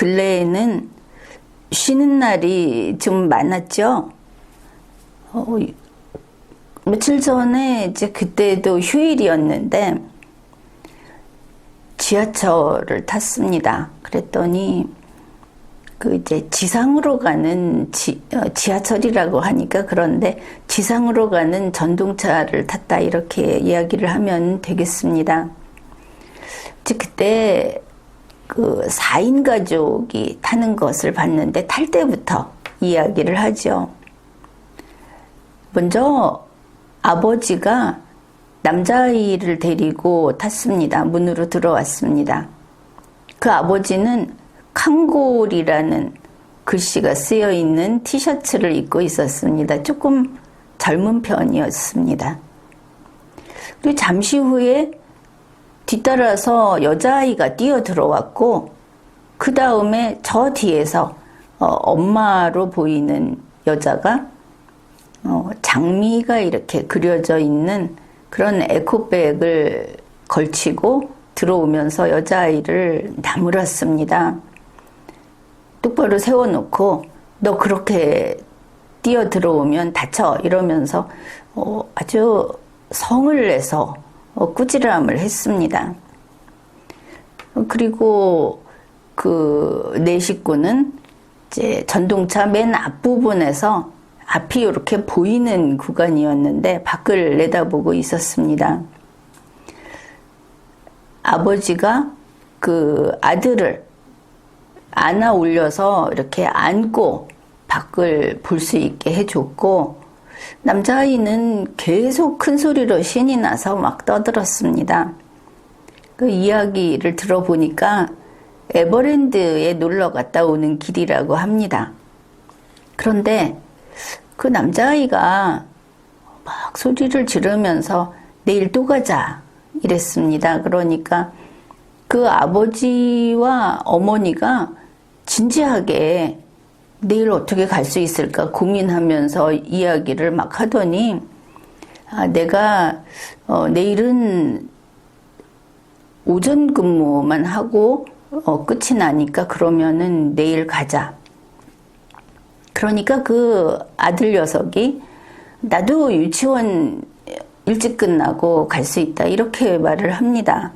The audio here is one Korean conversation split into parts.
근래에는 쉬는 날이 좀 많았죠. 며칠 전에 이제 그때도 휴일이었는데 지하철을 탔습니다. 그랬더니 그 이제 지상으로 가는 지하철이라고 하니까 그런데 지상으로 가는 전동차를 탔다 이렇게 이야기를 하면 되겠습니다. 이제 그때 그 4인 가족이 타는 것을 봤는데 탈 때부터 이야기를 하죠. 먼저 아버지가 남자아이를 데리고 탔습니다. 문으로 들어왔습니다. 그 아버지는 칸골이라는 글씨가 쓰여 있는 티셔츠를 입고 있었습니다. 조금 젊은 편이었습니다. 그리고 잠시 후에 뒤따라서 여자아이가 뛰어 들어왔고 그 다음에 저 뒤에서 엄마로 보이는 여자가 장미가 이렇게 그려져 있는 그런 에코백을 걸치고 들어오면서 여자아이를 나무랐습니다. 똑바로 세워놓고 너 그렇게 뛰어 들어오면 다쳐 이러면서 아주 성을 내서 꾸지람을 했습니다. 그리고 그 네 식구는 이제 전동차 맨 앞부분에서 앞이 이렇게 보이는 구간이었는데 밖을 내다보고 있었습니다. 아버지가 그 아들을 안아 올려서 이렇게 안고 밖을 볼 수 있게 해줬고 남자아이는 계속 큰 소리로 신이 나서 막 떠들었습니다. 그 이야기를 들어보니까 에버랜드에 놀러 갔다 오는 길이라고 합니다. 그런데 그 남자아이가 막 소리를 지르면서 내일 또 가자 이랬습니다. 그러니까 그 아버지와 어머니가 진지하게 내일 어떻게 갈 수 있을까 고민하면서 이야기를 막 하더니 내가 내일은 오전 근무만 하고 끝이 나니까 그러면은 내일 가자. 그러니까 그 아들 녀석이 나도 유치원 일찍 끝나고 갈 수 있다 이렇게 말을 합니다.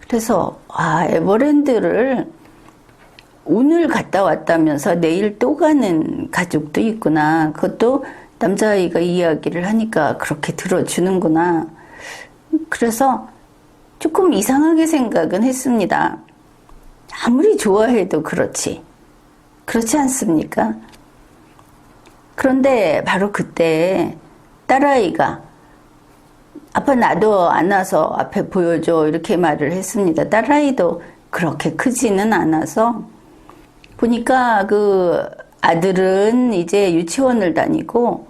그래서 에버랜드를 오늘 갔다 왔다면서 내일 또 가는 가족도 있구나. 그것도 남자아이가 이야기를 하니까 그렇게 들어주는구나. 그래서 조금 이상하게 생각은 했습니다. 아무리 좋아해도 그렇지. 그렇지 않습니까? 그런데 바로 그때 딸아이가 아빠 나도 안아서 앞에 보여줘 이렇게 말을 했습니다. 딸아이도 그렇게 크지는 않아서 보니까 그 아들은 이제 유치원을 다니고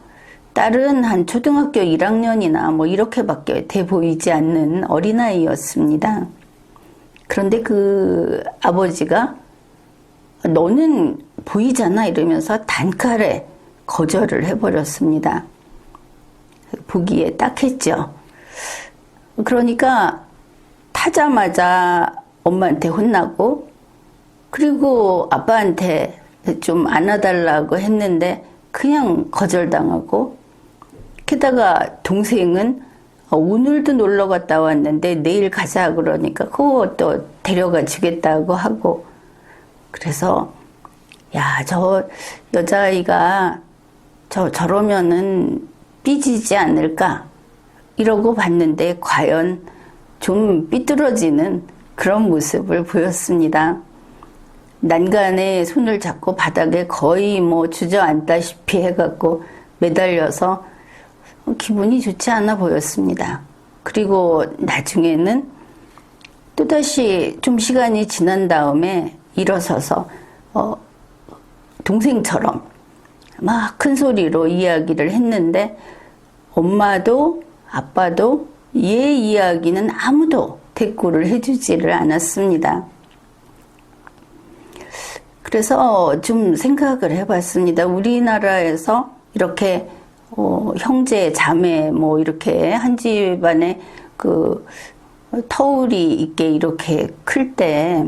딸은 한 초등학교 1학년이나 뭐 이렇게밖에 돼 보이지 않는 어린아이였습니다. 그런데 그 아버지가 너는 보이잖아 이러면서 단칼에 거절을 해버렸습니다. 보기에 딱했죠. 그러니까 타자마자 엄마한테 혼나고 그리고 아빠한테 좀 안아달라고 했는데 그냥 거절당하고 게다가 동생은 오늘도 놀러 갔다 왔는데 내일 가자 그러니까 그것도 데려가 주겠다고 하고 그래서 야, 저 여자아이가 저러면은 삐지지 않을까 이러고 봤는데 과연 좀 삐뚤어지는 그런 모습을 보였습니다. 난간에 손을 잡고 바닥에 거의 뭐 주저앉다시피 해갖고 매달려서 기분이 좋지 않아 보였습니다. 그리고 나중에는 또다시 좀 시간이 지난 다음에 일어서서 동생처럼 막 큰 소리로 이야기를 했는데 엄마도 아빠도 얘 이야기는 아무도 대꾸를 해주지를 않았습니다. 그래서 좀 생각을 해봤습니다. 우리나라에서 이렇게 형제, 자매 뭐 이렇게 한 집안에 그 터울이 있게 이렇게 클 때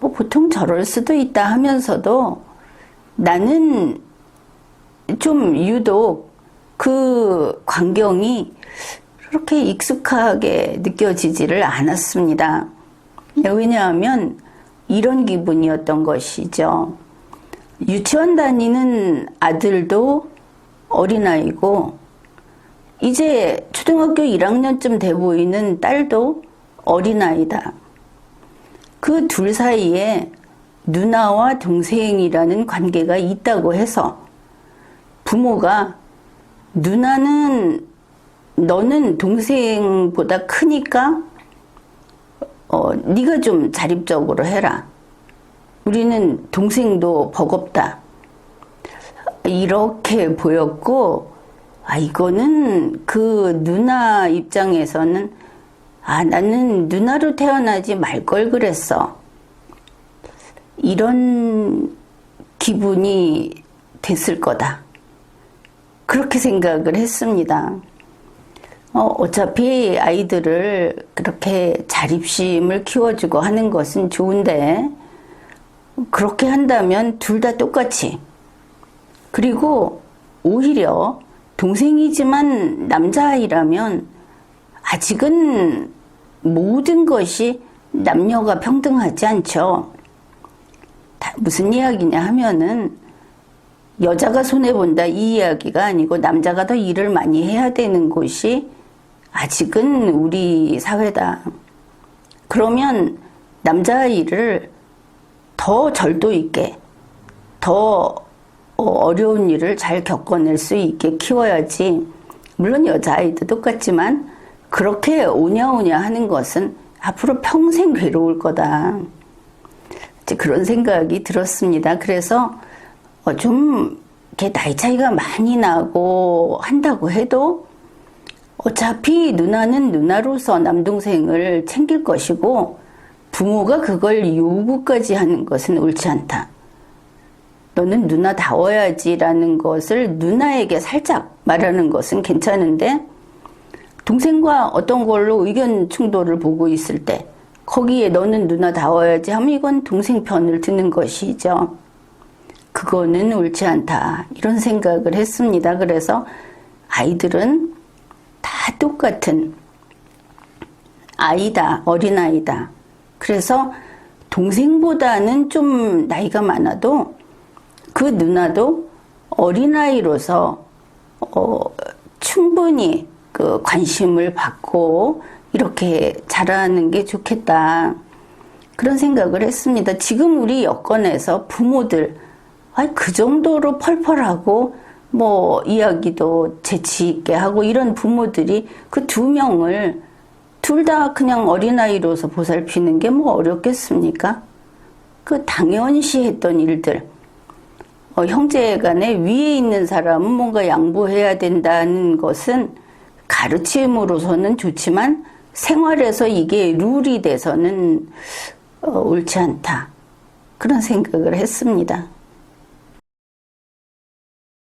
뭐 보통 저럴 수도 있다 하면서도 나는 좀 유독 그 광경이 그렇게 익숙하게 느껴지지를 않았습니다. 왜냐하면 이런 기분이었던 것이죠. 유치원 다니는 아들도 어린아이고 이제 초등학교 1학년쯤 돼 보이는 딸도 어린아이다. 그 둘 사이에 누나와 동생이라는 관계가 있다고 해서 부모가 누나는 너는 동생보다 크니까 네가 좀 자립적으로 해라. 우리는 동생도 버겁다. 이렇게 보였고 이거는 그 누나 입장에서는 나는 누나로 태어나지 말 걸 그랬어. 이런 기분이 됐을 거다. 그렇게 생각을 했습니다. 어차피 아이들을 그렇게 자립심을 키워주고 하는 것은 좋은데 그렇게 한다면 둘 다 똑같이, 그리고 오히려 동생이지만 남자아이라면 아직은 모든 것이 남녀가 평등하지 않죠. 무슨 이야기냐 하면은 여자가 손해본다 이 이야기가 아니고 남자가 더 일을 많이 해야 되는 곳이 아직은 우리 사회다. 그러면 남자아이를 더 절도 있게, 더 어려운 일을 잘 겪어낼 수 있게 키워야지. 물론 여자아이도 똑같지만 그렇게 오냐오냐 하는 것은 앞으로 평생 괴로울 거다. 이제 그런 생각이 들었습니다. 그래서 좀 이렇게 나이 차이가 많이 나고 한다고 해도 어차피 누나는 누나로서 남동생을 챙길 것이고 부모가 그걸 요구까지 하는 것은 옳지 않다. 너는 누나다워야지라는 것을 누나에게 살짝 말하는 것은 괜찮은데 동생과 어떤 걸로 의견 충돌을 보고 있을 때 거기에 너는 누나다워야지 하면 이건 동생 편을 드는 것이죠. 그거는 옳지 않다. 이런 생각을 했습니다. 그래서 아이들은 다 똑같은 아이다. 어린아이다. 그래서 동생보다는 좀 나이가 많아도 그 누나도 어린아이로서 충분히 그 관심을 받고 이렇게 자라는 게 좋겠다. 그런 생각을 했습니다. 지금 우리 여건에서 부모들 그 정도로 펄펄하고 뭐 이야기도 재치 있게 하고 이런 부모들이 그 두 명을 둘 다 그냥 어린아이로서 보살피는 게 뭐 어렵겠습니까? 그 당연시 했던 일들. 형제간에 위에 있는 사람은 뭔가 양보해야 된다는 것은 가르침으로서는 좋지만 생활에서 이게 룰이 돼서는 옳지 않다. 그런 생각을 했습니다.